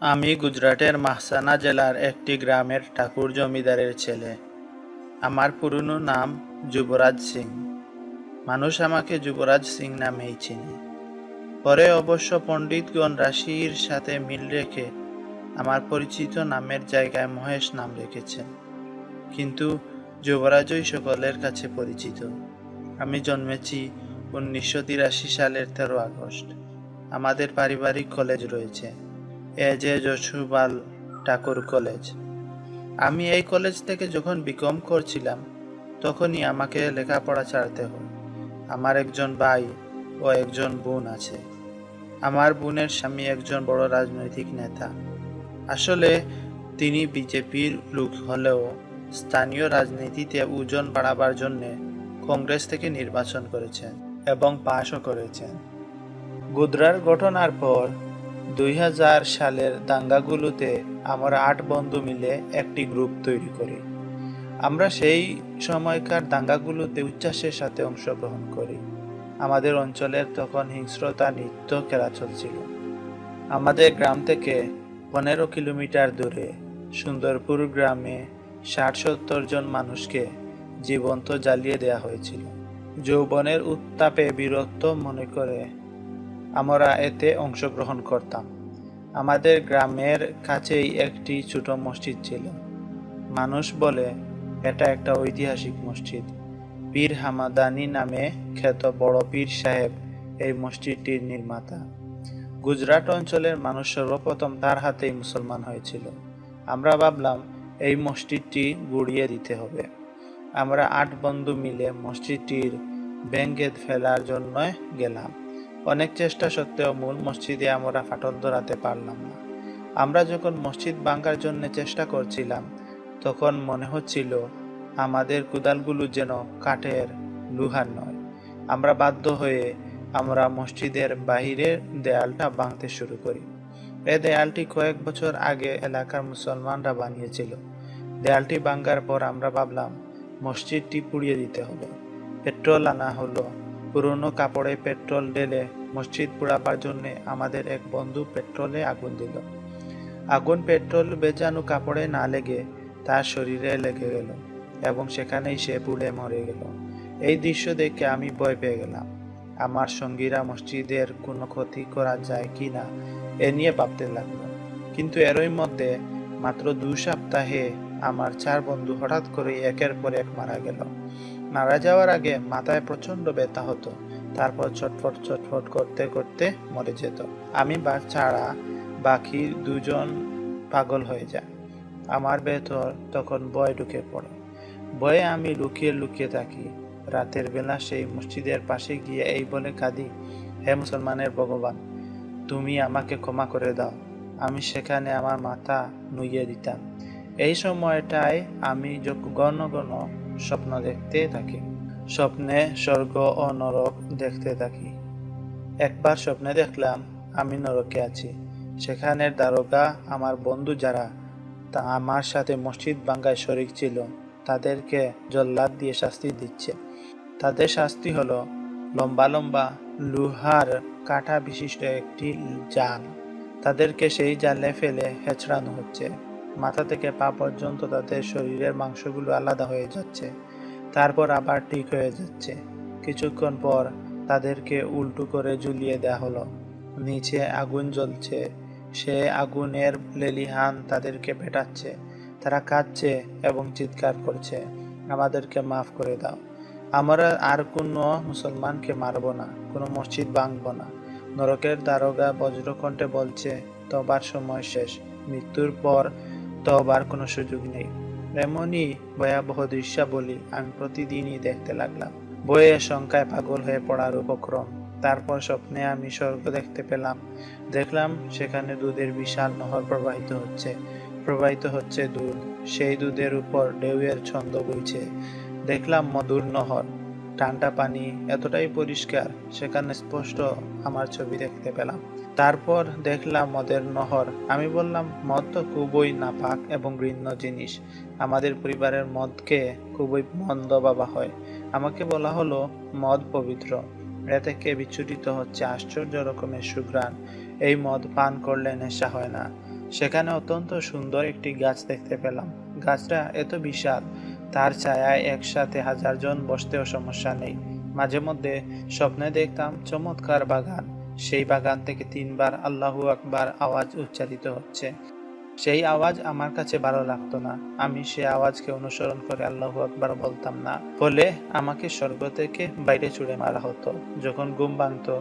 আমি গুজরাটের মাহসানা জেলার একটি গ্রামের ঠাকুর জমিদারের ছেলে। আমার পুরনো নাম যুবরাজ সিং। মানুষ আমাকে যুবরাজ সিং নামেই চিনে। পরে অবশ্য পণ্ডিতগণ রাশির সাথে মিল রেখে আমার পরিচিত নামের জায়গায় মহেশ নাম রেখেছেন। কিন্তু যুবরাজই সকলের কাছে পরিচিত। আমি জন্মেছি 1983 সালের 13 আগস্ট। আমাদের পারিবারিক কলেজ রয়েছে, এজে যশোবাল ঠাকুর কলেজ। আমি এই কলেজ থেকে যখন বিকম করছিলাম তখনই আমাকে লেখাপড়া ছাড়তে হয়। আমার একজন ভাই ও একজন বোন আছে। আমার বোনের স্বামী একজন বড় রাজনৈতিক নেতা। আসলে তিনি বিজেপির লোক হলেও স্থানীয় রাজনীতিতে ওজন বাড়াবার জন্য কংগ্রেস থেকে নির্বাচন করেছেন এবং পাশও করেছেন। গুজরাট ঘটনার পর 2000 সালের দাঙ্গাগুলোতে আমরা 8 বন্ধু মিলে একটি গ্রুপ তৈরি করি। আমরা সেই সময়কার দাঙ্গাগুলোতে উচ্ছ্বাসের সাথে অংশগ্রহণ করি। আমাদের অঞ্চলের তখন হিংস্রতা নৃত্য খেলা চলছিল। আমাদের গ্রাম থেকে 15 কিলোমিটার দূরে সুন্দরপুর গ্রামে 60-70 জন মানুষকে জীবন্ত জ্বালিয়ে দেওয়া হয়েছিল। যৌবনের উত্তাপে বিরক্ত মনে করে আমরা এতে অংশগ্রহণ করতাম। আমাদের গ্রামের কাছেই একটি ছোট মসজিদ ছিল। মানুষ বলে এটা একটা ঐতিহাসিক মসজিদ। পীর হামাদানি নামে খ্যাত বড় পীর সাহেব এই মসজিদটির নির্মাতা। গুজরাট অঞ্চলের মানুষ সর্বপ্রথম তার হাতেই মুসলমান হয়েছিল। আমরা ভাবলাম এই মসজিদটি গুড়িয়ে দিতে হবে। আমরা 8 বন্ধু মিলে মসজিদটির ভেঙে ফেলার জন্য গেলাম। অনেক চেষ্টা সত্ত্বেও মূল মসজিদে আমরা ফাটল ধরাতে পারলাম না। আমরা যখন মসজিদ ভাঙার জন্য চেষ্টা করছিলাম তখন মনে হচ্ছিল আমাদের কোদালগুলো যেন কাঠের, লোহার নয়। আমরা বাধ্য হয়ে আমরা মসজিদের বাহিরের দেয়ালটা ভাঙতে শুরু করি। এই দেয়ালটি কয়েক বছর আগে এলাকার মুসলমানরা বানিয়েছিল। দেয়ালটি ভাঙার পর আমরা ভাবলাম মসজিদটি পুড়িয়ে দিতে হবে। পেট্রোল আনা হলো। পুরনো কাপড়ে পেট্রোল ঢেলে মসজিদ পোড়াবার জন্য আমাদের এক বন্ধু পেট্রোলে আগুন দিল। আগুন পেট্রোল বেজানো কাপড়ে না লেগে তার শরীরে লেগে গেল এবং সেখানেই সে পুড়ে মরে গেল। এই দৃশ্য দেখে আমি ভয় পেয়ে গেলাম। আমার সঙ্গীরা মসজিদের কোনো ক্ষতি করা যায় কি না এ নিয়ে ভাবতে লাগলো। কিন্তু এরই মধ্যে মাত্র 2 সপ্তাহে আমার 4 বন্ধু হঠাৎ করে একের পর এক মারা গেল। মারা যাওয়ার আগে মাথায় প্রচন্ড ব্যথা হতো, তারপর ছটফট করতে করতে মরে যেত। আমি ছাড়া বাকি 2 জন পাগল হয়ে যায়। আমার ভেতর তখন ভয় ঢুকে পড়ে। ভয়ে আমি লুকিয়ে লুকিয়ে থাকি। রাতের বেলা সেই মসজিদের পাশে গিয়ে এই বলে কাঁদি, হে মুসলমানের ভগবান, তুমি আমাকে ক্ষমা করে দাও। আমি সেখানে আমার মাথা নুইয়ে দিতাম। এই সময়টায় আমি ঘন ঘন স্বপ্ন দেখতে থাকি। স্বপ্নে স্বর্গ ও নরক দেখতে থাকি। একবার স্বপ্নে দেখলাম আমি নরকে আছি। সেখানের দারোগা আমার বন্ধু যারা তা আমার সাথে মসজিদ ভাঙায় শরিক ছিল তাদেরকে জল্লাদ দিয়ে শাস্তি দিচ্ছে। তাদের শাস্তি হলো লম্বা লম্বা লোহার কাঁটা বিশিষ্ট একটি জাল। তাদেরকে সেই জালে ফেলে হেঁচড়ানো হচ্ছে। মাথা থেকে পা পর্যন্ত তাদের শরীরের মাংসগুলো আলাদা হয়ে যাচ্ছে, তারপর আবার ঠিক হয়ে যাচ্ছে। কিছুক্ষণ পর তাদেরকে উল্টো করে ঝুলিয়ে দেওয়া হলো। নিচে আগুন জ্বলছে, সে আগুনের লেলিহান তাদেরকে পেটাচ্ছে। তারা কাঁদছে এবং চিৎকার করছে, আমাদেরকে মাফ করে দাও। আমরা আর কোনো মুসলমানকে মারব না, কোনো মসজিদ ভাঙব না। নরকের দারোগা বজ্রকণ্ঠে বলছে, তবার সময় শেষ, মৃত্যুর পর তবার কোনো সুযোগ নেই। এমনই ভয়াবহ দৃশ্যাবলী আমি প্রতিদিনই দেখতে লাগলাম। বইয়ে শঙ্কায় পাগল হয়ে পড়ার উপক্রম। তারপর স্বপ্নে আমি স্বর্গ দেখতে পেলাম। দেখলাম সেখানে দুধের বিশাল নহর প্রবাহিত হচ্ছে দুধ। সেই দুধের উপর ঢেউয়ের ছন্দ বইছে। দেখলাম মধুর নহর, ঠান্ডা পানি এতটাই পরিষ্কার সেখানে স্পষ্ট আমার ছবি দেখতে পেলাম। তারপর দেখলাম মদের নহর। আমি বললাম, মদ তো খুবই নাপাক এবং ঘৃণ্য জিনিস। আমাদের পরিবারের মদকে খুবই মন্দ ভাবা হয়। আমাকে বলা হলো মদ পবিত্র, এ থেকে বিচ্ছুরিত হচ্ছে আশ্চর্য রকমের সুঘ্রাণ। এই মদ পান করলে নেশা হয় না। সেখানে অত্যন্ত সুন্দর একটি গাছ দেখতে পেলাম। গাছটা এত বিশাল, তার ছায়ায় একসাথে 1000 জন বসতেও সমস্যা নেই। মাঝে মধ্যে স্বপ্নে দেখতাম চমৎকার বাগান, সেই বাগান থেকে 3বার আল্লাহু আকবার আওয়াজ উচ্চারিত হচ্ছে। সেই আওয়াজ আমার কাছে ভালো লাগতো না। আমি সেই আওয়াজকে অনুসরণ করে আল্লাহু আকবার বলতাম না। ফলে আমাকে স্বর্গ থেকে বাইরে ছুঁড়ে মারা হতো। যখন ঘুম ভাঙতো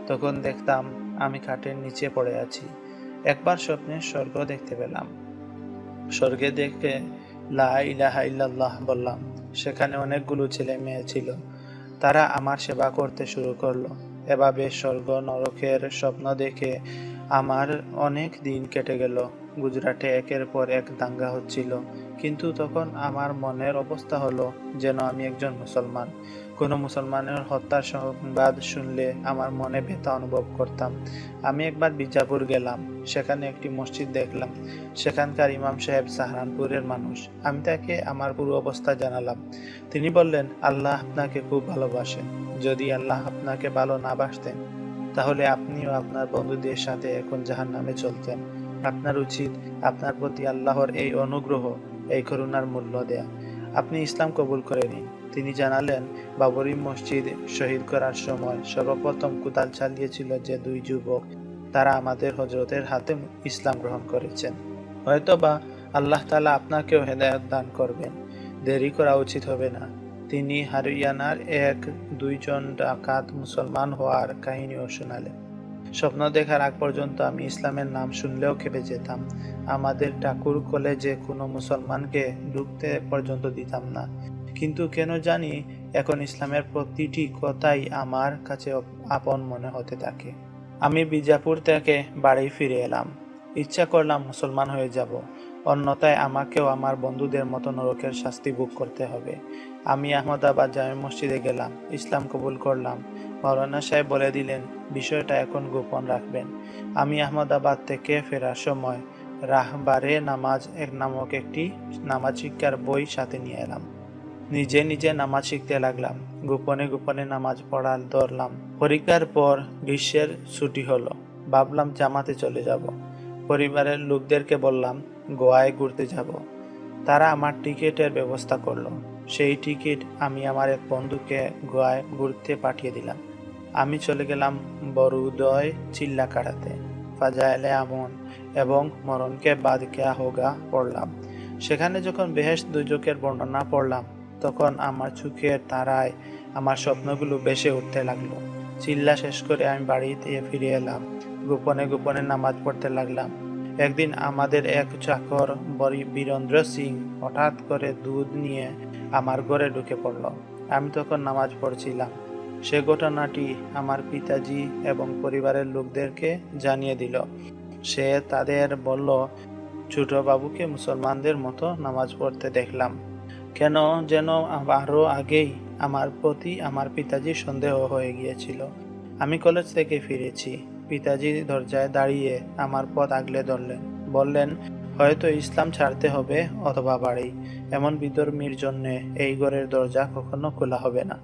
তখন দেখতাম আমি খাটের নিচে পড়ে আছি। একবার স্বপ্নে স্বর্গ দেখতে পেলাম। স্বর্গে দেখে লা ইলাহা ইল্লাল্লাহ বললাম। সেখানে অনেকগুলো ছেলে মেয়ে ছিল। তারা আমার সেবা করতে শুরু করলো। এভাবে স্বর্গ নরকের স্বপ্ন দেখে আমার অনেক দিন কেটে গেল। গুজরাটে একের পর এক দাঙ্গা হচ্ছিল, কিন্তু তখন আমার মনের অবস্থা হলো যেন আমি একজন মুসলমান। কোনো মুসলমানের হত্যার সংবাদ শুনলে আমার মনে ব্যথা অনুভব করতাম। আমি একবার বিজাপুর গেলাম, সেখানে একটি মসজিদ দেখলাম। সেখানকার ইমাম সাহেব সাহারানপুরের মানুষ। আমি তাকে আমার পুরো অবস্থা জানালাম। তিনি বললেন, আল্লাহ আপনাকে খুব ভালোবাসেন। যদি আল্লাহ আপনাকে ভালো না বাসতেন তাহলে আপনিও আপনার বন্ধুদের সাথে এখন জাহান্নামে চলতেন। আপনার উচিত আপনার প্রতি আল্লাহর এই অনুগ্রহ, এই করুণার মূল্য দেয়া। আপনি ইসলাম কবুল করে নিন। তিনি জানালেন, বাবরি মসজিদ শহীদ করার সময় সর্বপ্রথম কোদাল চালিয়েছিল যে 2 যুবক, তারা আমাদের হযরতের হাতে ইসলাম গ্রহণ করেছেন। হয়তোবা আল্লাহ তাআলা আপনাকেও হেদায়েত দান করবেন। দেরি করা উচিত হবে না। তিনি হরিয়ানার 1-2 জন ডাকাত মুসলমান হওয়ার কাহিনীও শোনালেন। স্বপ্ন দেখার আগ পর্যন্ত আমি ইসলামের নাম শুনলেও খেপে যেতাম। আমাদের ঠাকুর কলেজে কোনো মুসলমানকে ঢুকতে পর্যন্ত দিতাম না। কিন্তু কেন জানি এখন ইসলামের প্রতিটি কথাই আমার কাছে আপন মনে হতে থাকে। আমি বিজাপুর থেকে বাড়ি ফিরে এলাম। ইচ্ছা করলাম মুসলমান হয়ে যাব, অন্যথায় আমাকেও আমার বন্ধুদের মতো নরকের শাস্তি ভোগ করতে হবে। আমি আহমদাবাদ জামে মসজিদে গেলাম, ইসলাম কবুল করলাম। মাওলানা সাহেব বলে দিলেন বিষয়টা এখন গোপন রাখবেন। আমি আহমদাবাদ থেকে ফেরার সময় রাহবারে নামাজ নামক একটি নামাজ শিক্ষার বই সাথে নিয়ে এলাম। নিজে নিজে নামাজ শিখতে লাগলাম। গোপনে গোপনে নামাজ পড়া ধরলাম। পরীক্ষার পর গ্রীষ্মের ছুটি হলো। ভাবলাম জামাতে চলে যাব। পরিবারের লোকদেরকে বললাম গোয়ায় ঘুরতে যাব। তারা আমার টিকিটের ব্যবস্থা করলো। সেই টিকিট আমি আমার এক বন্ধুকে গোয়ায় ঘুরতে পাঠিয়ে দিলাম। আমি চলে গেলাম বরুদয় চিল্লা কাটাতে। ফাজাইলে আমন এবং মরণকে বাদ কেয়া হোগা পড়লাম। সেখানে যখন বেহেশত দুজকের বর্ণনা পড়লাম তখন আমার চোখের তারায় আমার স্বপ্নগুলো ভেসে উঠতে লাগলো। চিল্লা শেষ করে আমি বাড়িতে ফিরে এলাম। গোপনে গোপনে নামাজ পড়তে লাগলাম। একদিন আমাদের এক চাকর বীরেন্দ্র সিং হঠাৎ করে দুধ নিয়ে আমার ঘরে ঢুকে পড়ল। আমি তখন নামাজ পড়ছিলাম। সে ঘটনাটি আমার পিতাজি এবং পরিবারের লোকদেরকে জানিয়ে দিল। সে তাদের বলল, ছোট বাবুকে মুসলমানদের মতো নামাজ পড়তে দেখলাম। কেন যেন আরো আগেই আমার প্রতি আমার পিতাজি সন্দেহ হয়ে গিয়েছিল। আমি কলেজ থেকে ফিরেছি। পিতাজি দরজায় দাঁড়িয়ে আমার পথ আগলে ধরলেন। বললেন, হয়তো ইসলাম ছাড়তে হবে অথবা বাড়ি। এমন বিধর্মীর জন্য এই ঘরের দরজা কখনো খোলা হবে না।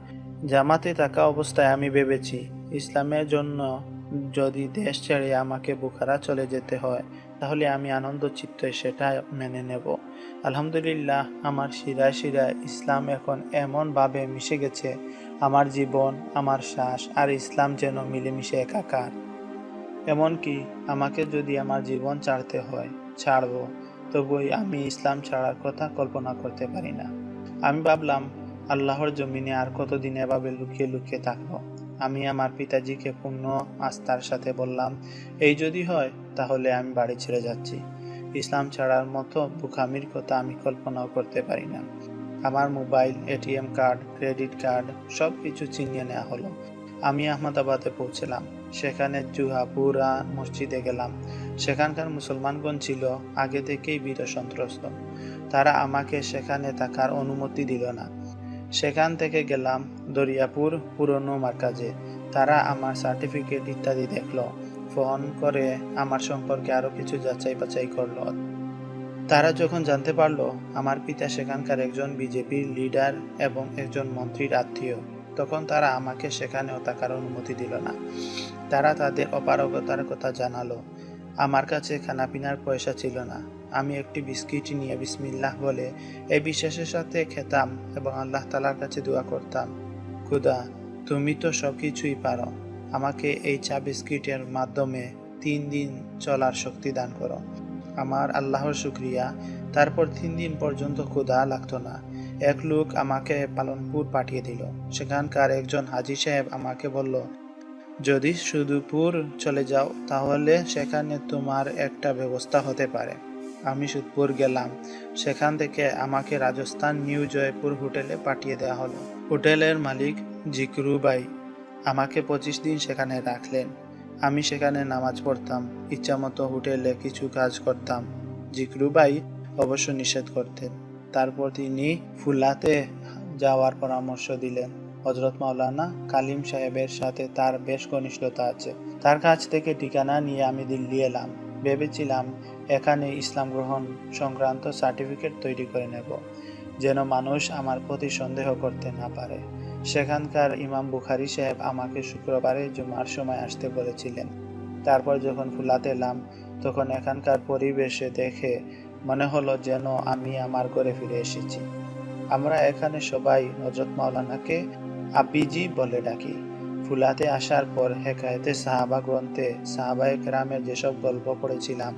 জামাতে থাকা অবস্থায় আমি ভেবেছি ইসলামের জন্য যদি দেশ ছেড়ে আমাকে বুখারা চলে যেতে হয় তাহলে আমি আনন্দ চিত্তে সেটা মেনে নেব। আলহামদুলিল্লাহ, আমার শিরায় শিরায় ইসলাম এখন এমনভাবে মিশে গেছে, আমার জীবন, আমার শ্বাস আর ইসলাম যেন মিলেমিশে একাকার। এমনকি আমাকে যদি আমার জীবন ছাড়তে হয় ছাড়ব, তবুই আমি ইসলাম ছাড়ার কথা কল্পনা করতে পারি না। আমি ভাবলাম আল্লাহর জমিনে আর কতদিন এভাবে লুকিয়ে লুকিয়ে থাকবো। আমি আমার পিতাজিকে পূর্ণ আস্থার সাথে বললাম, এই যদি হয় তাহলে আমি বাড়ি ছেড়ে যাচ্ছি। ইসলাম ছাড়ার মতো বোকামির কথা আমি কল্পনাও করতে পারি না। আমার mobile, ATM card, credit card সব কিছু ছিনিয়ে নেওয়া হলো। আমি আহমদাবাদে পৌঁছলাম। সেখানে জুহাপুরা মসজিদে গেলাম। সেখানকার মুসলমানগণ ছিল আগে থেকেই ভীত সন্ত্রস্ত। তারা আমাকে সেখানে থাকার অনুমতি দিল না। সেখান থেকে গেলাম দরিয়াপুর পুরনো মার্কাজে। তারা আমার সার্টিফিকেট ইত্যাদি দেখলো। ফোন করে আমার সম্পর্কে আরো কিছু যাচাই বাছাই করলো। তারা যখন জানতে পারলো আমার পিতা সেখানকার একজন বিজেপির লিডার এবং একজন মন্ত্রীর আত্মীয়, তখন তারা আমাকে সেখানেও থাকার অনুমতি দিল না। তারা তাদের অপারগতার কথা জানালো। আমার কাছে খানাপিনার পয়সা ছিল না। আমি একটি বিস্কিট নিয়ে বিসমিল্লাহ বলে এই বিশ্বাসের সাথে খেতাম এবং আল্লাহ তাআলার কাছে দোয়া করতাম, খোদা, তুমি তো সবকিছুই পারো, আমাকে এই চা বিস্কিটের মাধ্যমে 3 দিন চলার শক্তি দান করো। আমার আল্লাহর শুকরিয়া, তারপর 3 দিন পর্যন্ত ক্ষুধা লাগতো না। এক লোক আমাকে পালনপুর পাঠিয়ে দিল। সেখানকার একজন হাজী সাহেব আমাকে বলল, যদি সুদূর চলে যাও তাহলে সেখানে তোমার একটা ব্যবস্থা হতে পারে। আমি সুদপুর গেলাম। সেখান থেকে আমাকে রাজস্থান নিউ জয়পুর হোটেলে পাঠিয়ে দেওয়া হলো। হোটেলের মালিক জিকরু ভাই আমাকে 25 দিন সেখানে রাখলেন। আমি সেখানে নামাজ পড়তাম, ইচ্ছামতো হোটেলে কিছু কাজ করতাম। জিকরু ভাই অবশ্য নিষেধ করতেন। তারপর তিনি ফুলাতে যাওয়ার পরামর্শ দিলেন। হযরত মাওলানা কালিম সাহেবের সাথে তার বেশ ঘনিষ্ঠতা আছে। তার কাছ থেকে ঠিকানা নিয়ে আমি দিল্লি এলাম। ভেবেছিলাম এখানে ইসলাম গ্রহণ সংক্রান্ত সার্টিফিকেট তৈরি করে নেব, যেন মানুষ আমার প্রতি সন্দেহ করতে না পারে। সেখানকার ইমাম বুখারী সাহেব আমাকে শুক্রবারে জুমার সময় আসতে বলেছিলেন। তারপর যখন ফুলাতে এলাম তখন এখানকার পরিবেশে দেখে মনে হলো যেন আমি আমার ঘরে ফিরে এসেছি। আমরা এখানে সবাই হযরত মাওলানাকে আপিজি বলে ডাকি। ফুলাতে আসার পর হেকায়েতে সাহাবা গ্রন্থে সাহাবায়ে কেরামের যেসব গল্প পড়েছিলাম,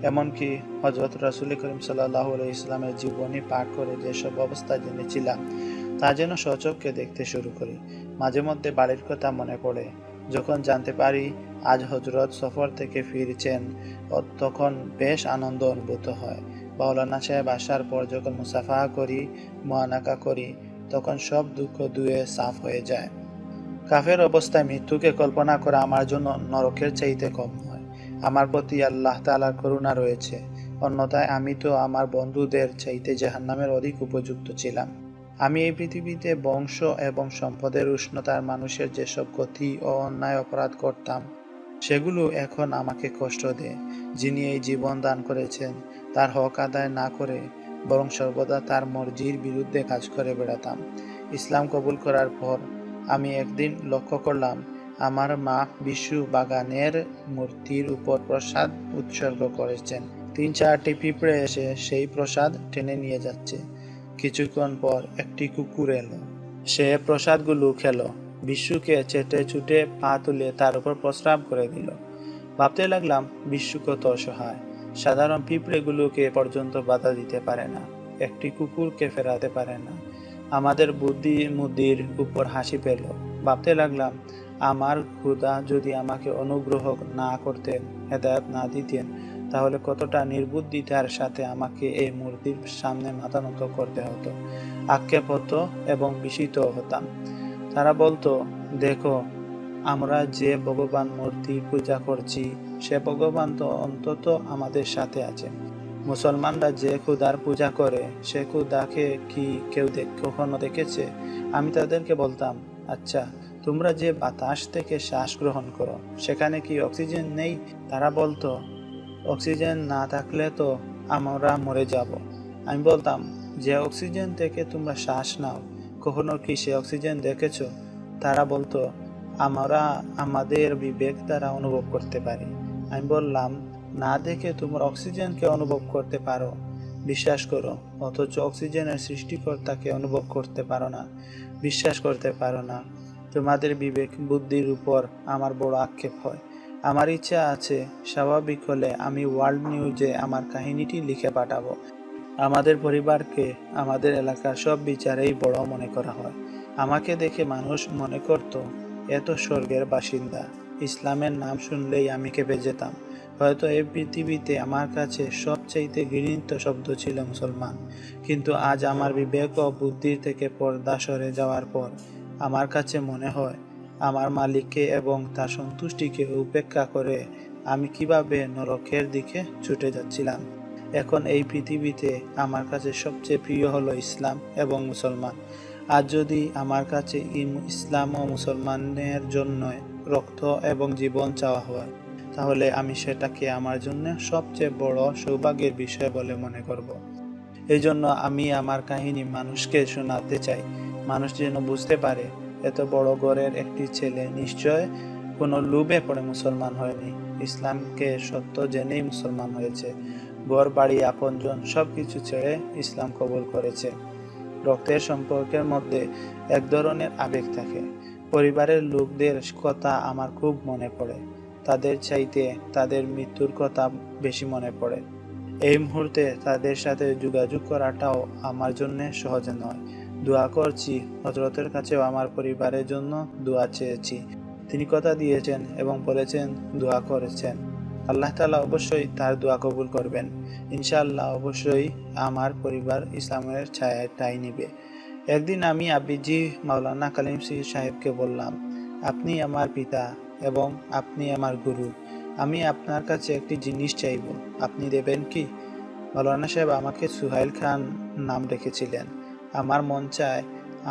এমনকি হযরত রাসূল করিম সাল্লাল্লাহু আলাইহি ওয়াসাল্লামের জীবনী পাঠ করে যেসব অবস্থা জেনেছিলাম, তা যেন স্বচক্ষে দেখতে শুরু করি। মাঝে মধ্যে বাড়ির কথা মনে পড়ে। যখন জানতে পারি আজ হযরত সফর থেকে ফিরছেন, তখন বেশ আনন্দ অনুভূত হয়। মাওলানা সাহেব আসার পর যখন মুসাফাহা করি, মুআনাকা করি, তখন সব দুঃখ ধুয়ে সাফ হয়ে যায়। কাফের অবস্থায় মৃত্যুকে কল্পনা করা আমার জন্য নরকের চাইতে কম নয়। আমার প্রতি আল্লাহ তাআলার করুণা রয়েছে, অন্যথায় আমি তো আমার বন্ধুদের চাইতে জাহান্নামের অধিক উপযুক্ত ছিলাম। আমি এই পৃথিবীতে বংশ এবং সম্পদের উষ্ণতার মানুষের যেসব ক্ষতি ও অন্যায় অপরাধ করতাম, সেগুলো এখন আমাকে কষ্ট দেয়। যিনি এই জীবন দান করেছেন তার হক আদায় না করে বরং সর্বদা তার মর্জির বিরুদ্ধে কাজ করে বেড়াতাম। ইসলাম কবুল করার পর আমি একদিন লক্ষ্য করলাম আমার মা বিশু বাগানের মূর্তির উপর প্রসাদ উৎসর্গ করেছেন। 3-4টি পিঁপড়ে এসে সেই প্রসাদ টেনে নিয়ে যাচ্ছে। কিছুক্ষণ পর একটি কুকুর এলো, সে প্রসাদগুলো খেলো, বিশুকে চেটে চুটে পা তুলে তার উপর প্রস্রাব করে দিল। ভাবতে লাগলাম বিশু কত অসহায়, সাধারণ পিঁপড়েগুলোকে পর্যন্ত বাধা দিতে পারে না, একটি কুকুরকে ফেরাতে পারে না। আমাদের বুদ্ধির উপর হাসি পেল। ভাবতে লাগলাম আমার খোদা যদি আমাকে অনুগ্রহ না করতেন, হেদায়েত না দিতেন, তাহলে কতটা নির্বুদ্ধিতার সাথে আমাকে এই মূর্তির সামনে মাথা নত করতে হতো, আক্ষেপ হতো এবং বিস্মিত হতাম। তারা বলতো, দেখো, আমরা যে ভগবান মূর্তি পূজা করছি সে ভগবান তো অন্তত আমাদের সাথে আছে। মুসলমানরা যে খোদার পূজা করে সে খোদাকে কি কেউ কখনো দেখেছে? আমি তাদেরকে বলতাম, আচ্ছা, তোমরা যে বাতাস থেকে শ্বাস গ্রহণ করো সেখানে কি অক্সিজেন নেই? তারা বলতো, অক্সিজেন না থাকলে তো আমরা মরে যাব। আমি বলতাম, যে অক্সিজেন থেকে তোমরা শ্বাস নাও, কখনো কি সে অক্সিজেন দেখেছো? তারা বলতো, আমরা আমাদের বিবেক দ্বারা অনুভব করতে পারি। আমি বললাম, না দেখে তোমরা অক্সিজেনকে অনুভব করতে পারো, বিশ্বাস করো, অথচ অক্সিজেনের সৃষ্টিকর্তাকে অনুভব করতে পারো না, বিশ্বাস করতে পারো না। তোমাদের বিবেক বুদ্ধির উপর আমার বড় আক্ষেপ হয়। আমার ইচ্ছা আছে স্বাভাবিক হলে আমি ওয়ার্ল্ড নিউজে আমার কাহিনীটি লিখে পাঠাবো। আমাদের পরিবারকে আমাদের এলাকার সব বিচারেই বড় মনে করা হয়। আমাকে দেখে মানুষ মনে করত এত স্বর্গের বাসিন্দা। ইসলামের নাম শুনলেই আমি কেঁপে যেতাম। হয়তো এই পৃথিবীতে আমার কাছে সবচাইতে ঘৃণিত শব্দ ছিল মুসলমান। কিন্তু আজ আমার বিবেক ও বুদ্ধির থেকে পর্দা সরে যাওয়ার পর আমার কাছে মনে হয় আমার মালিককে এবং তার সন্তুষ্টিকে উপেক্ষা করে আমি কিভাবে নরকের দিকে ছুটে যাচ্ছিলাম। এখন এই পৃথিবীতে আমার কাছে সবচেয়ে প্রিয় হলো ইসলাম এবং মুসলমান। আজ যদি আমার কাছে ইসলাম ও মুসলমানের জন্য রক্ত এবং জীবন চাওয়া হয়, তাহলে আমি সেটাকে আমার জন্য সবচেয়ে বড় সৌভাগ্যের বিষয় বলে মনে করব। এই জন্য আমি আমার কাহিনী মানুষকে শোনাতে চাই, মানুষ যেন বুঝতে পারে এত বড় ঘরের একটি ছেলে নিশ্চয় কোনো লোভে পড়ে মুসলমান হয়নি, ইসলামকে সত্য জেনেই মুসলমান হয়েছে। ঘর বাড়ি আপনজন সবকিছু ছেড়ে ইসলাম কবুল করেছে। রক্তের সম্পর্কের মধ্যে এক ধরনের আবেগ থাকে। পরিবারের লোকদের কথা আমার খুব মনে পড়ে, তাদের চাইতে তাদের মৃত্যুর কথা বেশি মনে পড়ে। এই মুহূর্তে তাদের সাথে যোগাযোগ করাটাও আমার জন্য সহজ নয়। দোয়া করছি, হযরতের কাছেও আমার পরিবারের জন্য দোয়া চেয়েছি। তিনি কথা দিয়েছেন এবং বলেছেন দোয়া করেছেন। আল্লাহ তাআলা অবশ্যই তার দোয়া কবুল করবেন। ইনশাআল্লাহ অবশ্যই আমার পরিবার ইসলামের ছায়াটাই নিবে। একদিন আমি আব্বিজি মাওলানা কালিম সাহেবকে বললাম, আপনি আমার পিতা এবং আপনি আমার গুরু। আমি আপনার কাছে একটি জিনিস চাইব, আপনি দেবেন কি? মাওলানা সাহেব আমাকে সুহাইল খান নাম রেখেছিলেন। আমার মন চায়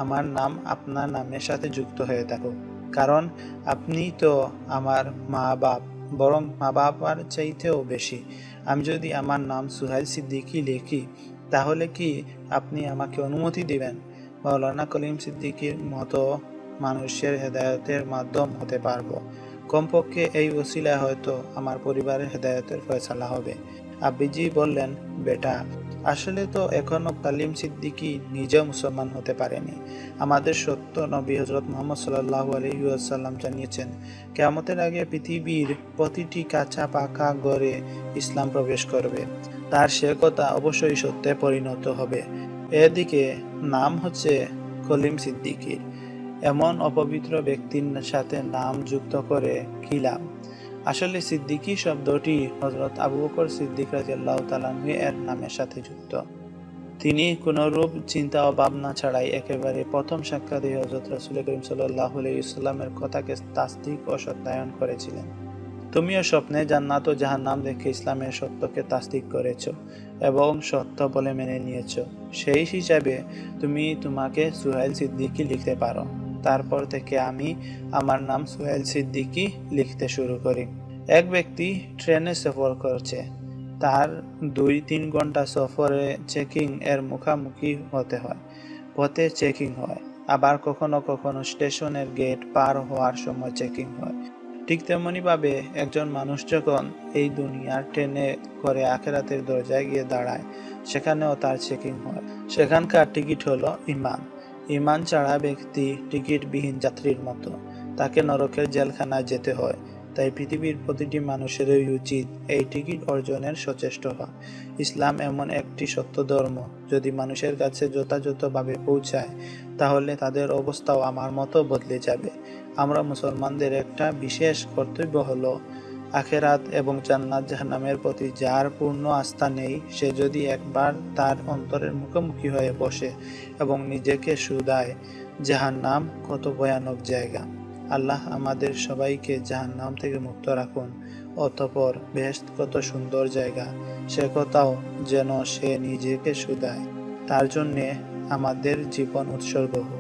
আমার নাম আপনার নামের সাথে যুক্ত হয়ে থাকুক, কারণ আপনি তো আমার মা বাপ, বরং মা বাবার চাইতেও বেশি। আমি যদি আমার নাম সুহাইল সিদ্দিকী লিখি, তাহলে কি আপনি আমাকে অনুমতি দিবেন? মাওলানা কলিম সিদ্দিকীর মতো মানুষের হেদায়েতের মাধ্যম হতে পারবো। কমপক্ষে এই ওসিলায় হয়তো আমার পরিবারের হেদায়েতের ফয়সালা হবে। আব্বিজি বললেন, বেটা, আসলে তো এখনো কালিম সিদ্দিকী নিজেও মুসলমান হতে পারেনি। আমাদের সত্য নবী হযরত মুহাম্মদ সাল্লাল্লাহু আলাইহি ওয়াসাল্লাম জানিয়েছেন, কিয়ামতের আগে পৃথিবীর প্রতিটি কাঁচা পাকা ঘরে ইসলাম প্রবেশ করবে। তার সে কথা অবশ্যই সত্যে পরিণত হবে। এদিকে নাম হচ্ছে কলিম সিদ্দিকীর। এমন অপবিত্র ব্যক্তির সাথে নাম যুক্ত করে কি লাভ? আসলে সিদ্দিকী শব্দটি হযরত আবু বকর সিদ্দিক রাদিয়াল্লাহু তাআলা আনহু এর নামের সাথে যুক্ত। তিনি কোনরূপ চিন্তা ও ভাবনা ছাড়াই একেবারে প্রথম সাক্ষাতে হযরত রাসূল করিম সাল্লাল্লাহু আলাইহি ওয়াসাল্লামের কথাকে তাসদীক ও সত্যায়ন করেছিলেন। তুমিও স্বপ্নে জান্নাত ও জাহান্নাম দেখে ইসলামের সত্যকে তাসদীক করেছ এবং সত্য বলে মেনে নিয়েছ। সেই হিসাবে তুমি তোমাকে সুহাইল সিদ্দিকী লিখতে পারো। তারপর থেকে আমি আমার নাম সুহাইল সিদ্দিকী লিখতে শুরু করি। এক ব্যক্তি ট্রেনে সফর করছে। তার 2-3 ঘন্টা সফরে চেকিং এর মুখোমুখি হতে হয়। পথে চেকিং হয়, আবার কখনো কখনো স্টেশনের গেট পার হওয়ার সময় চেকিং হয়। ঠিক তেমনি ভাবে একজন মানুষ যখন এই দুনিয়ার ট্রেনে করে আখিরাতের দরজায় গিয়ে দাঁড়ায়, সেখানেও তার চেকিং হয়। সেখানকার টিকিট হলো ঈমান। ঈমান ছাড়া ব্যক্তি টিকিটবিহীন যাত্রীর মতো, তাকে নরকের জেলখানায় যেতে হয়। তাই পৃথিবীর প্রতিটি মানুষেরই উচিত এই টিকিট অর্জনের সচেষ্ট হওয়া। ইসলাম এমন একটি সত্য ধর্ম, যদি মানুষের কাছে যথাযথভাবে পৌঁছায়, তাহলে তাদের অবস্থাও আমার মতো বদলে যাবে। আমরা মুসলমানদের একটা বিশেষ কর্তব্য হলো, আখেরাত এবং জান্নাত জাহান্নামের প্রতি যার পূর্ণ আস্থা নেই, সে যদি একবার তার অন্তরের মুখোমুখি হয়ে বসে এবং নিজেকে শুধায়, জাহান্নাম কত ভয়ানক জায়গা। আল্লাহ আমাদের সবাইকে জাহান্নাম থেকে মুক্ত রাখুন। অতঃপর বেহেশত কত সুন্দর জায়গা, সে কথাও যেন সে নিজেকে শুধায়। তার জন্যে আমাদের জীবন উৎসর্গ হোক।